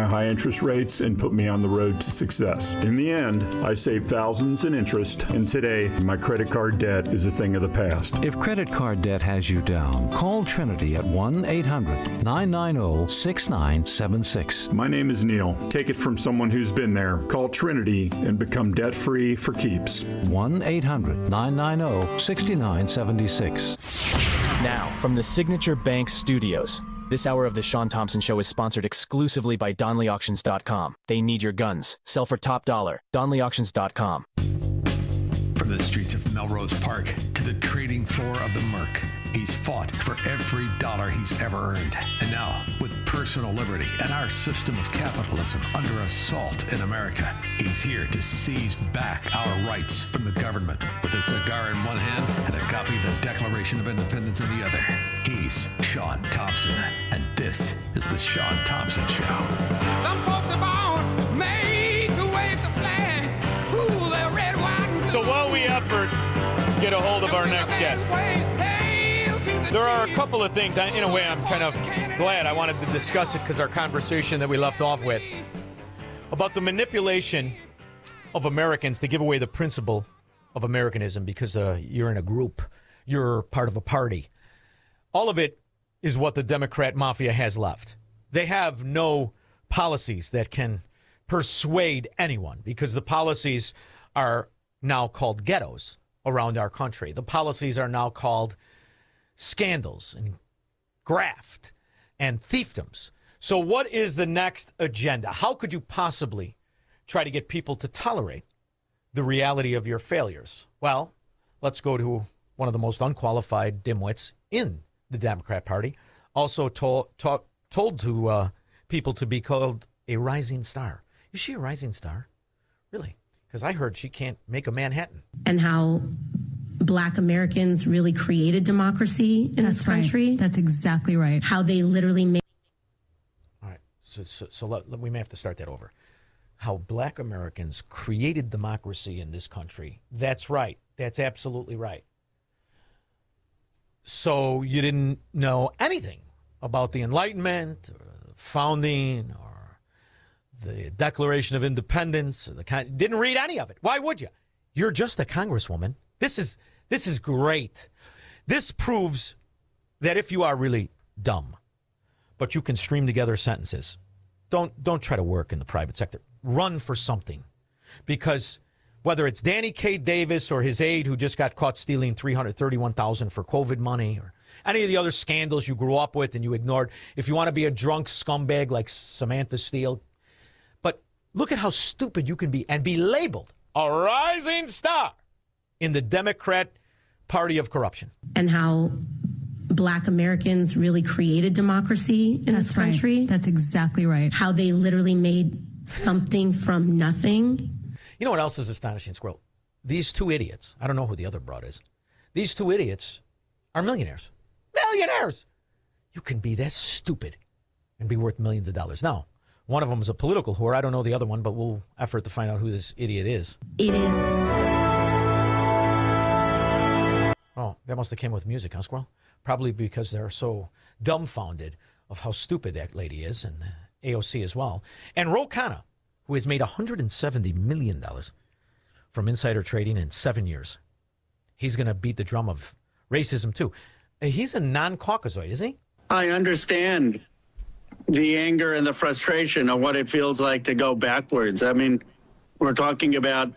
high interest rates and put me on the road to success. In the end, I saved thousands in interest, and today my credit card debt is a thing of the past. If credit card debt has you down, call Trinity at 1-800-990-6976. My name is Neil. Take it from someone who's been there. Call Trinity and become debt-free for keeps. 1-800-990-6976. Now, from the Signature Bank Studios. This hour of the Shaun Thompson Show is sponsored exclusively by DonleyAuctions.com. They need your guns. Sell for top dollar. DonleyAuctions.com. From the streets of Melrose Park to the trading floor of the Merc, he's fought for every dollar he's ever earned. And now, with personal liberty and our system of capitalism under assault in America, he's here to seize back our rights from the government. With a cigar in one hand and a copy of the Declaration of Independence in the other, he's Shaun Thompson. And this is the Shaun Thompson Show. Some folks are born made to wave the flag. Ooh, they're red, white, and blue. So while we effort get a hold of our next guest, there are a couple of things. In a way, I'm kind of glad I wanted to discuss it because our conversation that we left off with about the manipulation of Americans to give away the principle of Americanism because you're in a group, you're part of a party. All of it is what the Democrat mafia has left. They have no policies that can persuade anyone because the policies are now called ghettos around our country. The policies are now called scandals and graft and fiefdoms. So what is the next agenda? How could you possibly try to get people to tolerate the reality of your failures? Well, let's go to one of the most unqualified dimwits in the Democrat Party, also told to people to be called a rising star. Is she a rising star? Really? Because I heard she can't make a Manhattan. And how Black Americans really created democracy in this country. Right. That's exactly right. How they literally made. All right. So we may have to start that over. How Black Americans created democracy in this country. That's right. That's absolutely right. So you didn't know anything about the Enlightenment, or the founding, or the Declaration of Independence, or didn't read any of it. Why would you? You're just a congresswoman. This is great. This proves that if you are really dumb, but you can stream together sentences, don't try to work in the private sector. Run for something, because whether it's Danny K. Davis or his aide who just got caught stealing $331,000 for COVID money, or any of the other scandals you grew up with and you ignored, if you want to be a drunk scumbag like Samantha Steele, but look at how stupid you can be and be labeled a rising star in the Democrat Party of corruption. And how Black Americans really created democracy in this country. Right. That's exactly right. How they literally made something from nothing. You know what else is astonishing, Squirrel? These two idiots, I don't know who the other broad is, these two idiots are millionaires. Millionaires! You can be that stupid and be worth millions of dollars. Now, one of them is a political whore. I don't know the other one, but we'll effort to find out who this idiot is. It is. Oh, that must have came with music, huh, Squirrel? Probably because they're so dumbfounded of how stupid that lady is, and AOC as well. And Ro Khanna, who has made $170 million from insider trading in 7 years. He's going to beat the drum of racism, too. He's a non-Caucasoid, isn't he? I understand the anger and the frustration of what it feels like to go backwards. I mean, we're talking about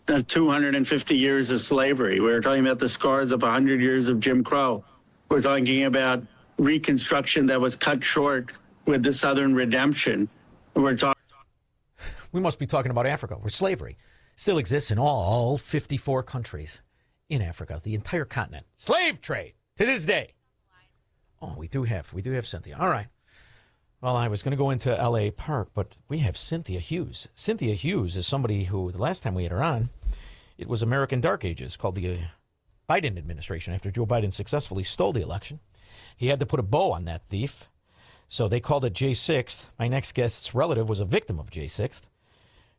250 years of slavery. We're talking about the scars of 100 years of Jim Crow. We're talking about Reconstruction that was cut short with the Southern Redemption. We're talking. We must be talking about Africa, where slavery still exists in all 54 countries in Africa, the entire continent. Slave trade to this day. Oh, we do have Cynthia. All right. Well, I was going to go into L.A. Park, but we have Cynthia Hughes. Cynthia Hughes is somebody who, the last time we had her on, it was American Dark Ages, called the Biden administration, after Joe Biden successfully stole the election. He had to put a bow on that thief, so they called it J6th. My next guest's relative was a victim of J6th.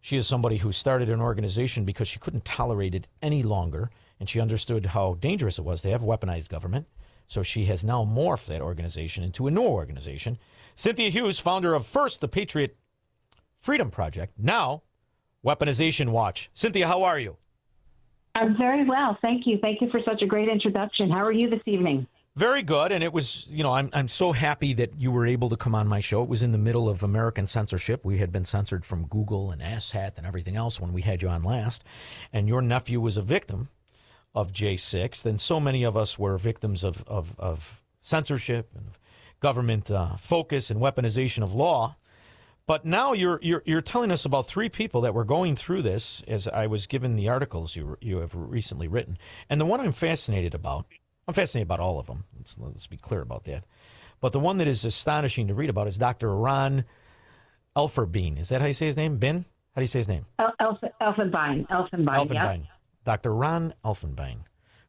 She is somebody who started an organization because she couldn't tolerate it any longer, and she understood how dangerous it was to have a weaponized government. So she has now morphed that organization into a new organization. Cynthia Hughes, founder of first the Patriot Freedom Project, now Weaponization Watch. Cynthia, how are you? I'm very well. Thank you. Thank you for such a great introduction. How are you this evening? Very good. And it was, I'm so happy that you were able to come on my show. It was in the middle of American censorship. We had been censored from Google and ASHAT and everything else when we had you on last. And your nephew was a victim of J6. And so many of us were victims of censorship and government focus and weaponization of law. But now you're telling us about three people that were going through this, as I was given the articles you have recently written. And the one I'm fascinated about all of them. Let's be clear about that. But the one that is astonishing to read about is Dr. Ron Elfenbein. Is that how you say his name? Bin? How do you say his name? Elfenbein. Elfenbein. Yep. Dr. Ron Elfenbein,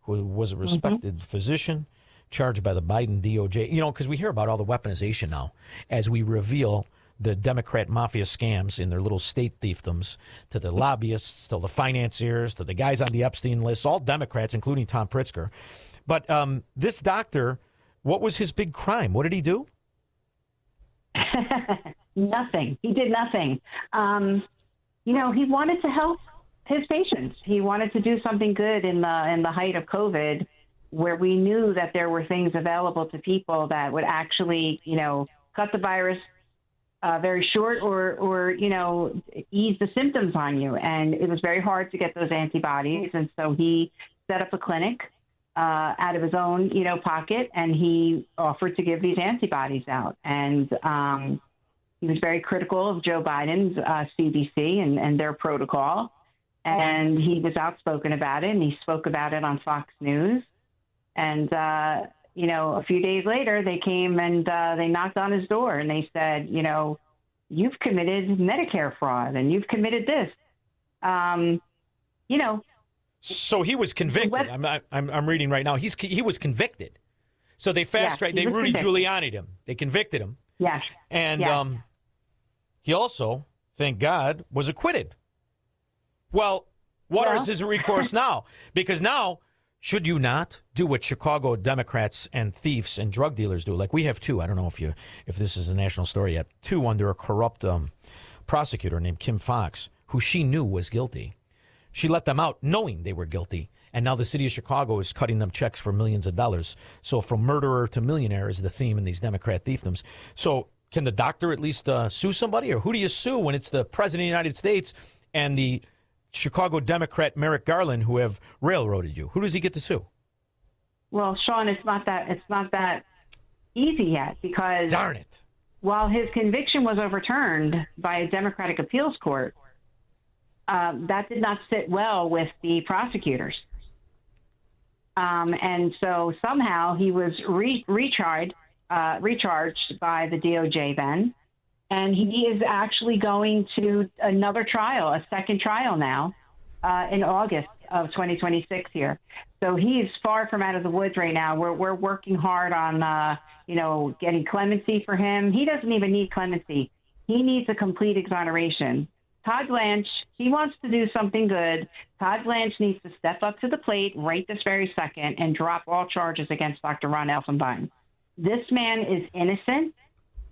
who was a respected physician charged by the Biden DOJ. Because we hear about all the weaponization now as we reveal the Democrat mafia scams in their little state fiefdoms, to the lobbyists, to the financiers, to the guys on the Epstein list, all Democrats, including Tom Pritzker. But this doctor, what was his big crime? What did he do? Nothing. He did nothing. He wanted to help his patients. He wanted to do something good in the height of COVID, where we knew that there were things available to people that would actually, cut the virus very short or ease the symptoms on you. And it was very hard to get those antibodies. And so he set up a clinic out of his own, pocket, and he offered to give these antibodies out. And he was very critical of Joe Biden's CDC and their protocol. And he was outspoken about it, and he spoke about it on Fox News. And, a few days later, they came and they knocked on his door, and they said, you've committed Medicare fraud, and you've committed this. So he was convicted. I'm reading right now. He was convicted. So they fast-tracked. They Rudy Giuliani'd him. They convicted him. Yes. And he also, thank God, was acquitted. Well, what is his recourse now? Because now, should you not do what Chicago Democrats and thieves and drug dealers do? Like we have two. I don't know if this is a national story yet. Two under a corrupt prosecutor named Kim Fox, who she knew was guilty. She let them out knowing they were guilty. And now the city of Chicago is cutting them checks for millions of dollars. So from murderer to millionaire is the theme in these Democrat fiefdoms. So can the doctor at least sue somebody? Or who do you sue when it's the president of the United States and the Chicago Democrat Merrick Garland who have railroaded you? Who does he get to sue? Well, Shaun, it's not that easy yet, because darn it, while his conviction was overturned by a Democratic appeals court, that did not sit well with the prosecutors. And so somehow he was recharged by the DOJ then. And he is actually going to another trial, a second trial now, in August of 2026 here. So he's far from out of the woods right now. We're working hard on, getting clemency for him. He doesn't even need clemency. He needs a complete exoneration. Todd Blanche, he wants to do something good. Todd Blanche needs to step up to the plate right this very second and drop all charges against Dr. Ron Elfenbein. This man is innocent.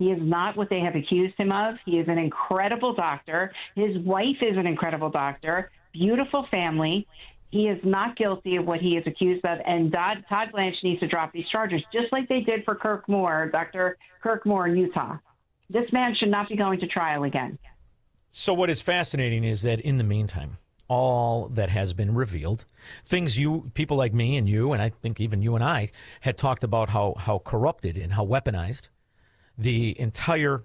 He is not what they have accused him of. He is an incredible doctor. His wife is an incredible doctor. Beautiful family. He is not guilty of what he is accused of. And Todd Blanche needs to drop these charges, just like they did for Kirk Moore, Dr. Kirk Moore in Utah. This man should not be going to trial again. So what is fascinating is that in the meantime, all that has been revealed, things people like me and you, and I think even you and I, had talked about how corrupted and how weaponized the entire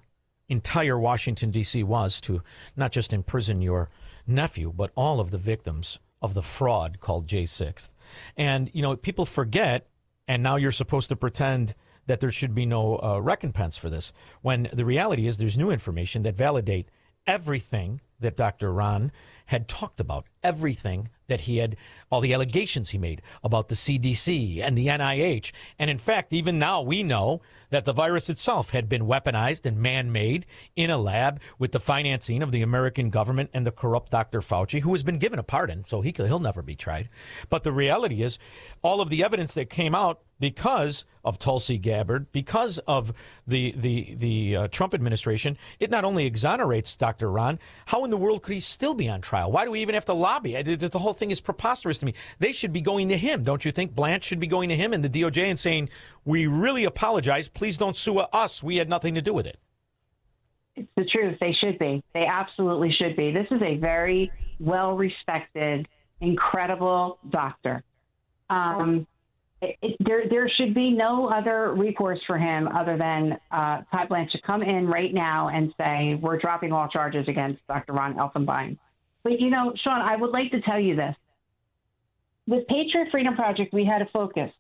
Washington, D.C. was to not just imprison your nephew, but all of the victims of the fraud called J6. And, people forget, and now you're supposed to pretend that there should be no recompense for this, when the reality is there's new information that validate everything that Dr. Ron had talked about, everything that he had, all the allegations he made about the CDC and the NIH. And in fact, even now we know that the virus itself had been weaponized and man-made in a lab with the financing of the American government and the corrupt Dr. Fauci, who has been given a pardon, so he'll never be tried. But the reality is, all of the evidence that came out because of Tulsi Gabbard, because of the Trump administration, it not only exonerates Dr. Ron, how in the world could he still be on trial? Why do we even have to lobby? The whole thing is preposterous to me. They should be going to him. Don't you think Blanche should be going to him and the DOJ and saying, we really apologize. Please don't sue us. We had nothing to do with it. It's the truth. They should be. They absolutely should be. This is a very well-respected, incredible doctor. There should be no other recourse for him other than Todd Blanche to come in right now and say, we're dropping all charges against Dr. Ron Elfenbein. But, you know, Shaun, I would like to tell you this. With Patriot Freedom Project, we had a focus.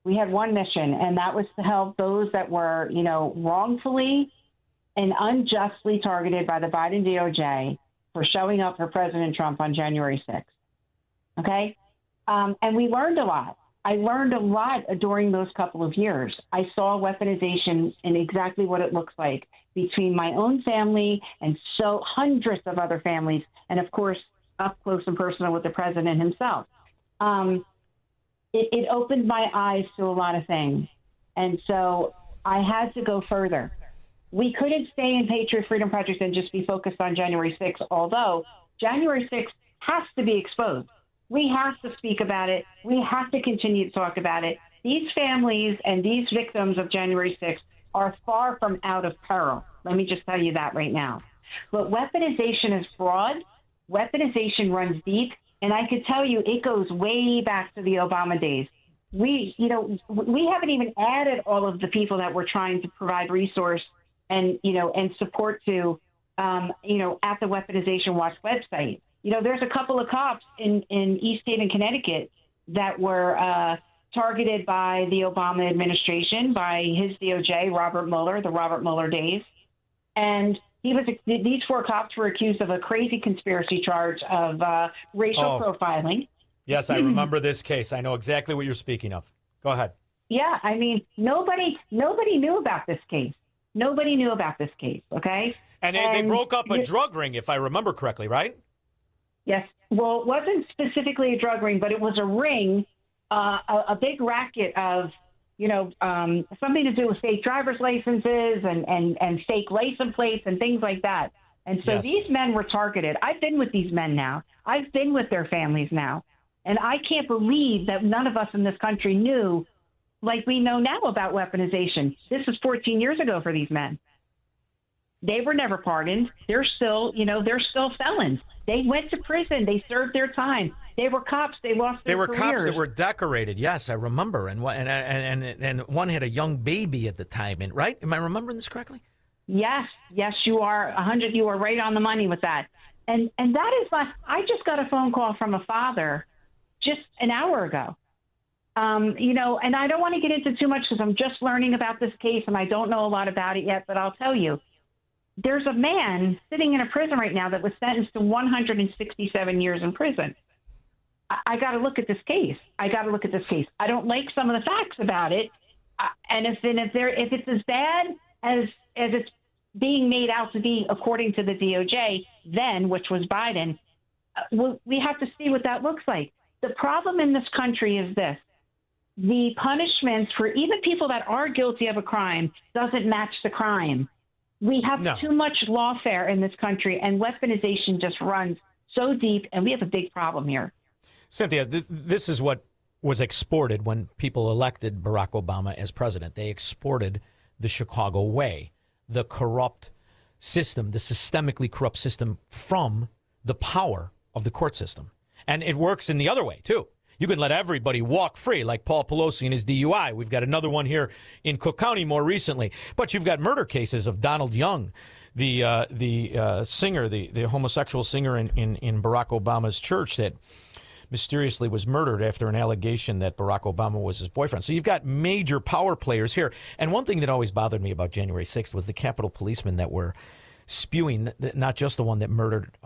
We had one mission, and that was to help those that were, you know, wrongfully and unjustly targeted by the Biden DOJ for showing up for President Trump on January 6th. Okay? And we learned a lot. I learned a lot during those couple of years. I saw weaponization and exactly what it looks like between my own family and so hundreds of other families, and of course, up close and personal with the president himself. It opened my eyes to a lot of things. And so I had to go further. We couldn't stay in Patriot Freedom Project and just be focused on January 6th, although January 6th has to be exposed. We have to speak about it. We have to continue to talk about it. These families and these victims of January 6th are far from out of peril. Let me just tell you that right now. But weaponization is broad. Weaponization runs deep. And I could tell you it goes way back to the Obama days. We haven't even added all of the people that we're trying to provide resource and support to, at the Weaponization Watch website. You know, there's a couple of cops in East Haven, Connecticut that were targeted by the Obama administration, by his DOJ, Robert Mueller, the Robert Mueller days. And these four cops were accused of a crazy conspiracy charge of racial profiling. Yes, I remember this case. I know exactly what you're speaking of. Go ahead. Yeah, I mean, nobody knew about this case. Nobody knew about this case, okay? And they broke up a drug ring, if I remember correctly, right? Yes. Well, it wasn't specifically a drug ring, but it was a ring, a big racket of, something to do with fake driver's licenses and fake license plates and things like that. And so These men were targeted. I've been with these men now. I've been with their families now. And I can't believe that none of us in this country knew, like we know now, about weaponization. This was 14 years ago for these men. They were never pardoned. They're still felons. They went to prison. They served their time. They were cops. They lost their careers. They were cops that were decorated. Yes, I remember. And one had a young baby at the time. And right? Am I remembering this correctly? Yes, you are 100. You are right on the money with that. And that is why I just got a phone call from a father just an hour ago. And I don't want to get into too much because I'm just learning about this case and I don't know a lot about it yet. But I'll tell you. There's a man sitting in a prison right now that was sentenced to 167 years in prison. I got to look at this case. I don't like some of the facts about it. And if it's as bad as it's being made out to be, according to the DOJ, then, which was Biden, we have to see what that looks like. The problem in this country is this. The punishments for even people that are guilty of a crime doesn't match the crime. We have too much lawfare in this country, and weaponization just runs so deep, and we have a big problem here. Cynthia, this is what was exported when people elected Barack Obama as president. They exported the Chicago way, the corrupt system, the systemically corrupt system from the power of the court system. And it works in the other way, too. You can let everybody walk free, like Paul Pelosi and his DUI. We've got another one here in Cook County more recently. But you've got murder cases of Donald Young, the singer, the homosexual singer in Barack Obama's church that mysteriously was murdered after an allegation that Barack Obama was his boyfriend. So you've got major power players here. And one thing that always bothered me about January 6th was the Capitol policemen that were spewing, not just the one that murdered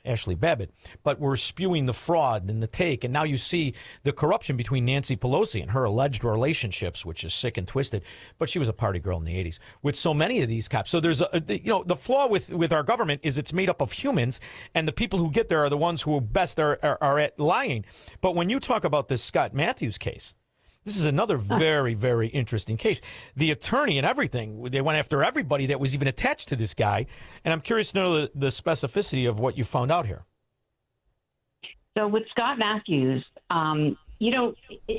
Ashley Babbitt, but we're spewing the fraud and the take. And now you see the corruption between Nancy Pelosi and her alleged relationships, which is sick and twisted. But she was a party girl in the 80s with so many of these cops. So there's the flaw with our government is it's made up of humans, and the people who get there are the ones who best are at lying. But when you talk about this Scott Matthews case, this is another very, very interesting case. The attorney and everything, they went after everybody that was even attached to this guy. And I'm curious to know the specificity of what you found out here. So with Scott Matthews, if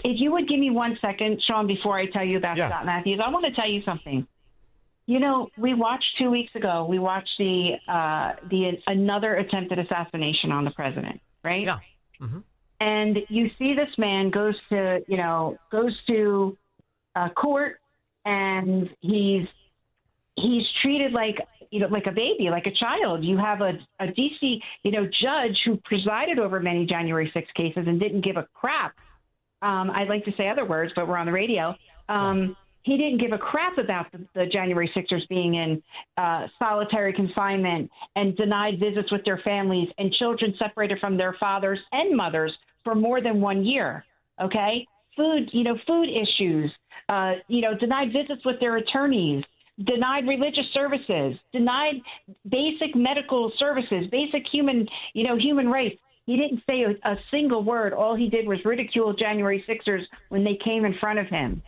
you would give me 1 second, Shaun, before I tell you about Scott Matthews, I want to tell you something. We watched 2 weeks ago, we watched the another attempted assassination on the president, right? Yeah. Mm-hmm. And you see this man goes to court, and he's treated like a baby, like a child. You have a DC, judge who presided over many January 6 cases and didn't give a crap. I'd like to say other words, but we're on the radio. He didn't give a crap about the January 6ers being in solitary confinement and denied visits with their families and children separated from their fathers and mothers for more than 1 year. Okay. Food issues, denied visits with their attorneys, denied religious services, denied basic medical services, basic human rights. He didn't say a single word. All he did was ridicule January 6ers when they came in front of him.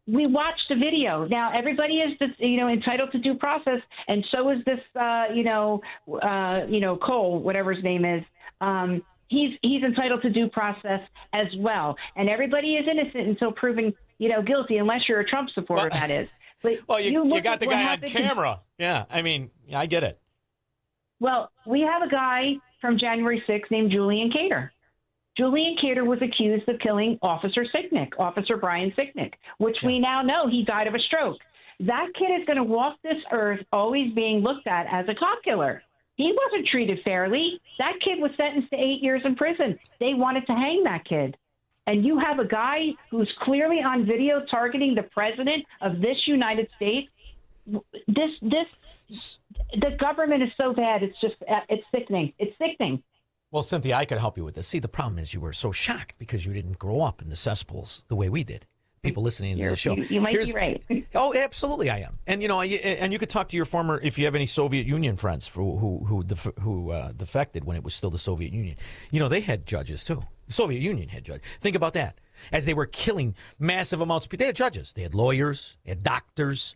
We watched the video. Now, everybody is, entitled to due process, and so is this, Cole, whatever his name is. He's entitled to due process as well. And everybody is innocent until proven, guilty, unless you're a Trump supporter, that is. But you got the guy on camera. Yeah, I mean, I get it. Well, we have a guy from January 6th named Julian Cater. Julian Cater was accused of killing Officer Brian Sicknick, which we now know he died of a stroke. That kid is going to walk this earth always being looked at as a cop killer. He wasn't treated fairly. That kid was sentenced to 8 years in prison. They wanted to hang that kid. And you have a guy who's clearly on video targeting the president of this United States. The government is so bad. It's just, it's sickening. It's sickening. Well, Cynthia, I could help you with this. See, the problem is you were so shocked because you didn't grow up in the cesspools the way we did. People listening to the show. You might be right. Oh, absolutely, I am. And and you could talk to your former, if you have any Soviet Union friends who defected when it was still the Soviet Union. They had judges too. The Soviet Union had judges. Think about that. As they were killing massive amounts of people, they had judges. They had lawyers. They had doctors.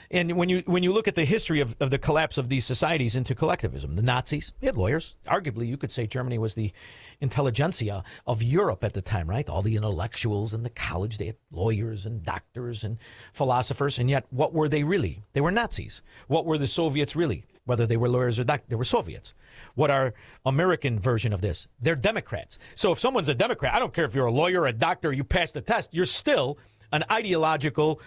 And when you look at the history of the collapse of these societies into collectivism, the Nazis, they had lawyers. Arguably, you could say Germany was the intelligentsia of Europe at the time, right? All the intellectuals in the college, they had lawyers and doctors and philosophers. And yet, what were they really? They were Nazis. What were the Soviets really? Whether they were lawyers or doctors, they were Soviets. What our American version of this? They're Democrats. So if someone's a Democrat, I don't care if you're a lawyer or a doctor, you pass the test, you're still an ideological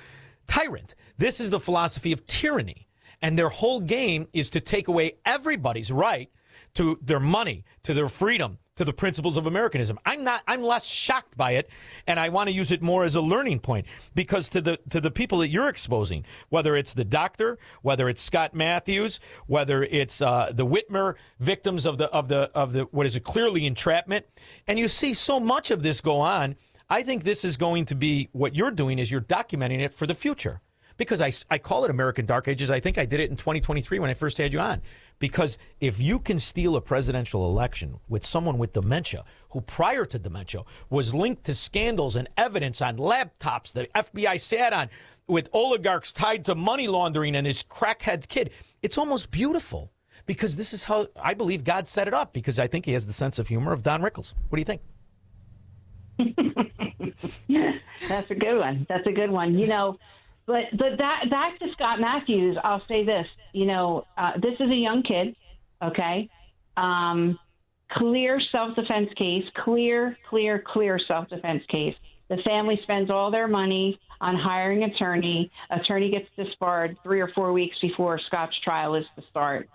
tyrant. This is the philosophy of tyranny. And their whole game is to take away everybody's right to their money, to their freedom, to the principles of Americanism. I'm less shocked by it, and I want to use it more as a learning point, because to the people that you're exposing, whether it's the doctor, whether it's Scott Matthews, whether it's the Whitmer victims of the what is it, clearly entrapment, and you see so much of this go on. I think this is going to be what you're doing is you're documenting it for the future. Because I call it American Dark Ages. I think I did it in 2023 when I first had you on. Because if you can steal a presidential election with someone with dementia, who prior to dementia was linked to scandals and evidence on laptops that FBI sat on with oligarchs tied to money laundering and his crackhead kid, it's almost beautiful. Because this is how I believe God set it up. Because I think he has the sense of humor of Don Rickles. What do you think? That's a good one. That's a good one. But that back to Scott Matthews, I'll say this. This is a young kid. Okay, clear self-defense case. Clear self-defense case. The family spends all their money on hiring an attorney. Attorney gets disbarred 3 or 4 weeks before Scott's trial is to start.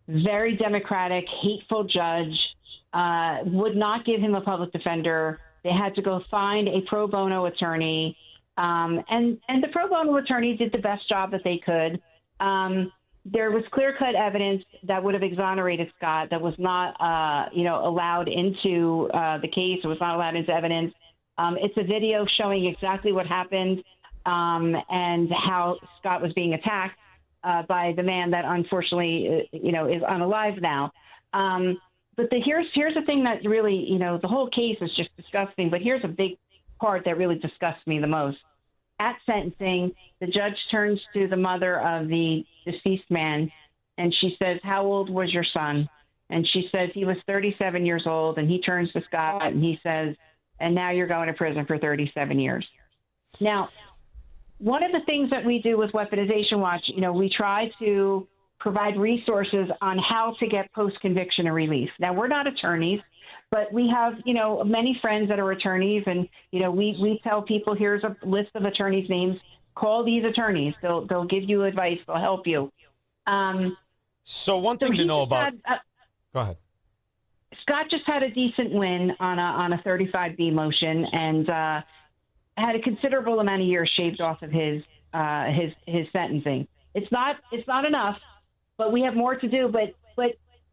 Very democratic, hateful judge. Would not give him a public defender. They had to go find a pro bono attorney, and the pro bono attorney did the best job that they could. there was clear-cut evidence that would have exonerated Scott that was not, allowed into the case. It was not allowed into evidence. It's a video showing exactly what happened and how Scott was being attacked by the man that unfortunately, is unalive now. But here's the thing that really, the whole case is just disgusting. But here's a big part that really disgusts me the most. At sentencing, the judge turns to the mother of the deceased man, and she says, "How old was your son?" And she says, "He was 37 years old." And he turns to Scott and he says, "And now you're going to prison for 37 years." Now, one of the things that we do with Weaponization Watch, we try to provide resources on how to get post-conviction relief. Now, we're not attorneys, but we have, many friends that are attorneys, and, we tell people, here's a list of attorneys' names. Call these attorneys. They'll give you advice. They'll help you. So one thing to know about... Go ahead. Scott just had a decent win on a 35B motion and had a considerable amount of years shaved off of his sentencing. It's not enough, but we have more to do. But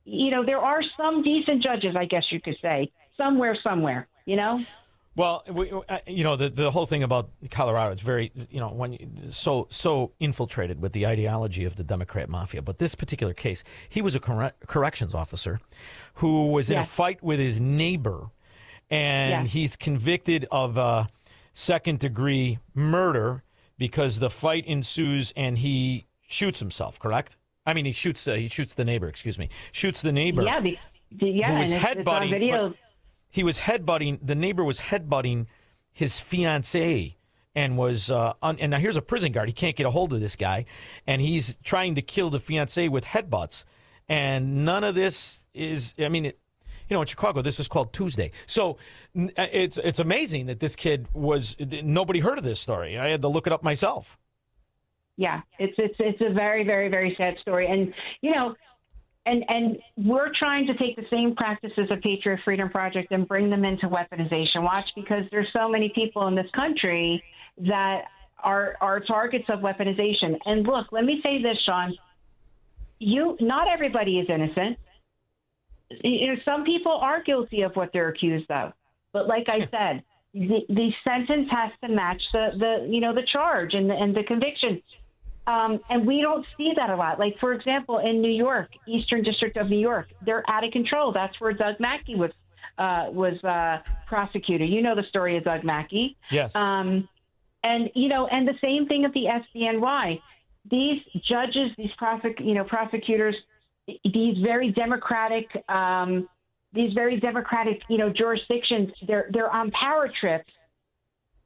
there are some decent judges, I guess you could say, somewhere. Well, the whole thing about Colorado is very, so infiltrated with the ideology of the Democrat mafia. But this particular case, he was a corrections officer who was in a fight with his neighbor, and he's convicted of second-degree murder because the fight ensues and he shoots himself. Correct? I mean, he shoots the neighbor. Excuse me, shoots the neighbor. Yeah, who was headbutting. He was headbutting. The neighbor was headbutting his fiancée, and was. And now here's a prison guard. He can't get a hold of this guy, and he's trying to kill the fiancée with headbutts. And none of this is. I mean, in Chicago, this is called Tuesday. So it's amazing that this kid was. Nobody heard of this story. I had to look it up myself. Yeah, it's a very, very, very sad story. And, and we're trying to take the same practices of Patriot Freedom Project and bring them into Weaponization Watch, because there's so many people in this country that are targets of weaponization. And look, let me say this, Shaun. Not everybody is innocent. Some people are guilty of what they're accused of. But like I said, the sentence has to match the charge and the conviction. And we don't see that a lot. Like, for example, in New York, Eastern District of New York, they're out of control. That's where Doug Mackey was prosecuted. You know the story of Doug Mackey. Yes. And the same thing at the SDNY. These judges, these prosecutors, these very democratic jurisdictions, they're on power trips.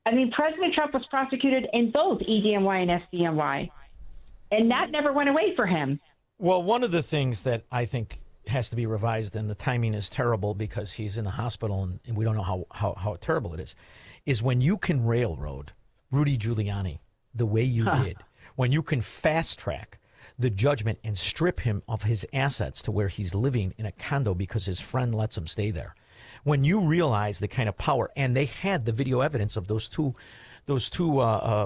I mean, President Trump was prosecuted in both EDNY and SDNY. And that never went away for him. Well, one of the things that I think has to be revised, and the timing is terrible because he's in the hospital and we don't know how terrible it is when you can railroad Rudy Giuliani the way you did, when you can fast track the judgment and strip him of his assets to where he's living in a condo because his friend lets him stay there. When you realize the kind of power, and they had the video evidence of those two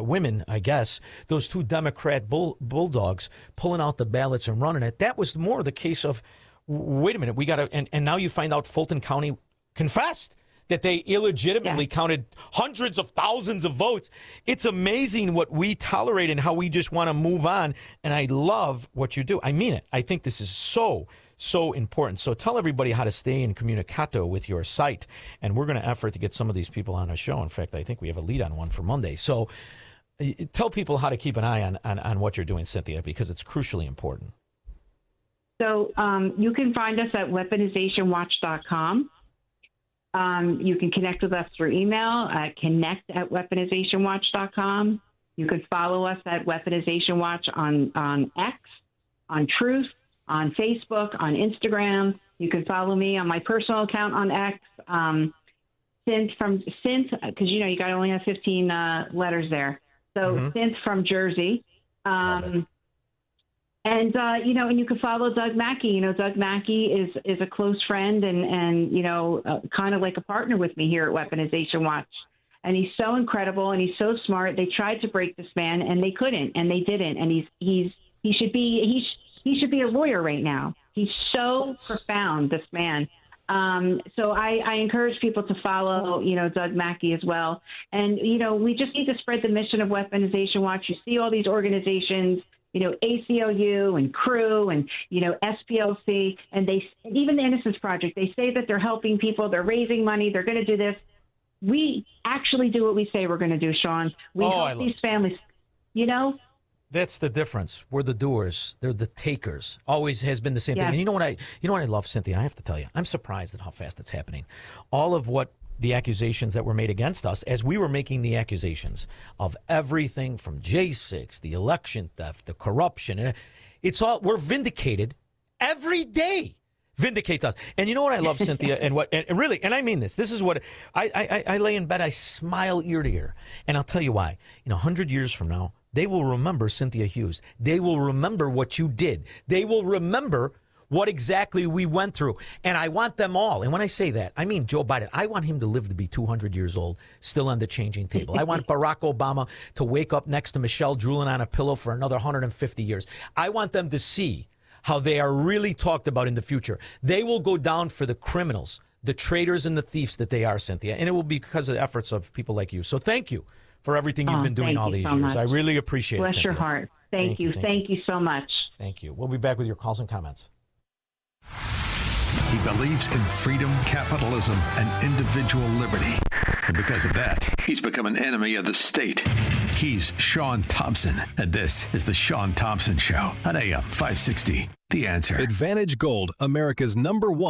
women, I guess, those two Democrat bulldogs pulling out the ballots and running it. That was more the case of, wait a minute, we got to, and now you find out Fulton County confessed that they illegitimately counted hundreds of thousands of votes. It's amazing what we tolerate and how we just want to move on. And I love what you do. I mean it. I think this is so important. So tell everybody how to stay in communicato with your site. And we're going to effort to get some of these people on a show. In fact, I think we have a lead on one for Monday. So tell people how to keep an eye on what you're doing, Cynthia, because it's crucially important. So you can find us at weaponizationwatch.com. You can connect with us through email at connect@weaponizationwatch.com. You can follow us at Weaponization Watch on X, on Truth, on Facebook, on Instagram. You can follow me on my personal account on X, Synth, because you got to only have 15 letters there. So Synth from Jersey. And you can follow Doug Mackey. Doug Mackey is a close friend and kind of like a partner with me here at Weaponization Watch. And he's so incredible and he's so smart. They tried to break this man and they couldn't and they didn't. And he he should be a lawyer right now. He's so profound, this man. So I encourage people to follow, Doug Mackey as well. And, we just need to spread the mission of Weaponization Watch. You see all these organizations, ACLU and CREW and, SPLC, and even the Innocence Project, they say that they're helping people, they're raising money, they're going to do this. We actually do what we say we're going to do, Shaun. We help these families, That's the difference. We're the doers. They're the takers. Always has been the same thing. And you know what I love, Cynthia? I have to tell you, I'm surprised at how fast it's happening. All of what the accusations that were made against us, as we were making the accusations of everything from J6, the election theft, the corruption, and we're vindicated every day. Vindicates us. And you know what I love, Cynthia, and I mean this. This is what I lay in bed, I smile ear to ear. And I'll tell you why. 100 years from now, they will remember Cynthia Hughes. They will remember what you did. They will remember what exactly we went through. And I want them all. And when I say that, I mean Joe Biden. I want him to live to be 200 years old, still on the changing table. I want Barack Obama to wake up next to Michelle drooling on a pillow for another 150 years. I want them to see how they are really talked about in the future. They will go down for the criminals, the traitors and the thieves that they are, Cynthia. And it will be because of the efforts of people like you. So thank you for everything you've been doing all these years. Much. I really appreciate Bless it, Cynthia. your heart. Thank you. Thank you so much. Thank you. We'll be back with your calls and comments. He believes in freedom, capitalism, and individual liberty. And because of that, he's become an enemy of the state. He's Shaun Thompson, and this is the Shaun Thompson Show on AM 560. The Answer. Advantage Gold, America's #1